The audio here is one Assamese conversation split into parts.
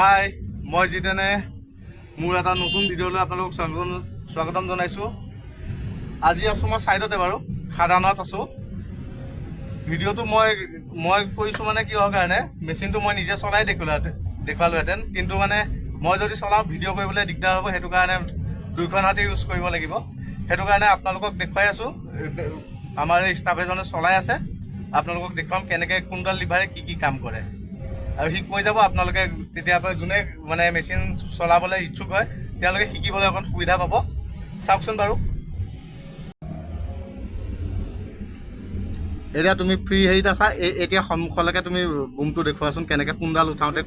হাই, মই জিতেনে মোৰ এটা নতুন ভিডিঅ'লৈ আপোনালোকক স্বাগতম জনাইছোঁ। আজি আছোঁ মই ছাইডতে বাৰু, খাদানত আছোঁ। ভিডিঅ'টো মই কৰিছোঁ মানে কিহৰ কাৰণে, মেচিনটো মই নিজে চলাই দেখুৱালোহেঁতেন, কিন্তু মানে মই যদি চলাওঁ ভিডিঅ' কৰিবলৈ দিগদাৰ হ'ব, সেইটো কাৰণে দুইখন হাতে ইউজ কৰিব লাগিব। সেইটো কাৰণে আপোনালোকক দেখুৱাই আছোঁ। আমাৰ এই ষ্টাফ এজনে চলাই আছে, আপোনালোকক দেখুৱাম কেনেকৈ কোনডাল লিভাৰে কি কাম কৰে। আৰু সি কৈ যাব, আপোনালোকে তেতিয়া যোনে মানে মেচিন চলাবলৈ ইচ্ছুক হয় তেওঁলোকে শিকিবলৈ অকণ সুবিধা পাব। চাওকচোন বাৰু। এতিয়া তুমি ফ্ৰী হেৰিত আছা, এতিয়া সন্মুখলৈকে তুমি বুমটো দেখুৱাচোন কেনেকৈ কোনডাল উঠাওঁতে।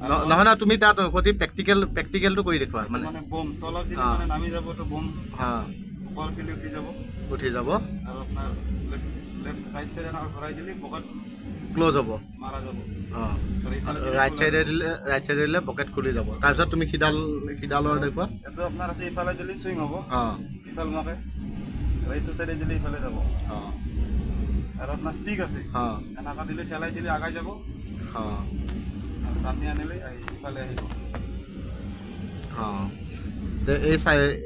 নহয় নহয়, তুমি তাত সৈতে প্ৰেক্টিকেলটো কৰি দেখুৱা মানে উঠি যাব ক্ল'জ হ'ব। অঁ, ৰাইট চাইডে দিলে পকেট খুলি যাব। তাৰপিছত তুমি সিডালৰ দেখুৱা। এইটো আপোনাৰ আছে, ইফালে দিলে চুইং হ'ব। অঁ, ইফাল মাকে এইটো চাইডে দিলে ইফালে যাব। অঁ, আৰু আপোনাৰ ষ্টিক আছে। অঁ, এনেকুৱা দিলে ঠেলাই দিলে আগাই যাব। অঁ, আৰু টানি আনিলে ইফালে আহিব। অঁ,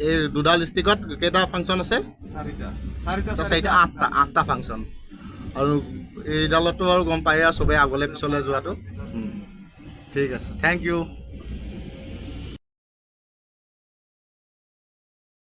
এই দুডাল ষ্টিকত কেইটা ফাংচন আছে? চাৰিটা আঠটা ফাংচন। আৰু এইডালতো আৰু গম পায়ে চবেই আগলৈ পিছলৈ যোৱাটো। ঠিক আছে, থেংক ইউ।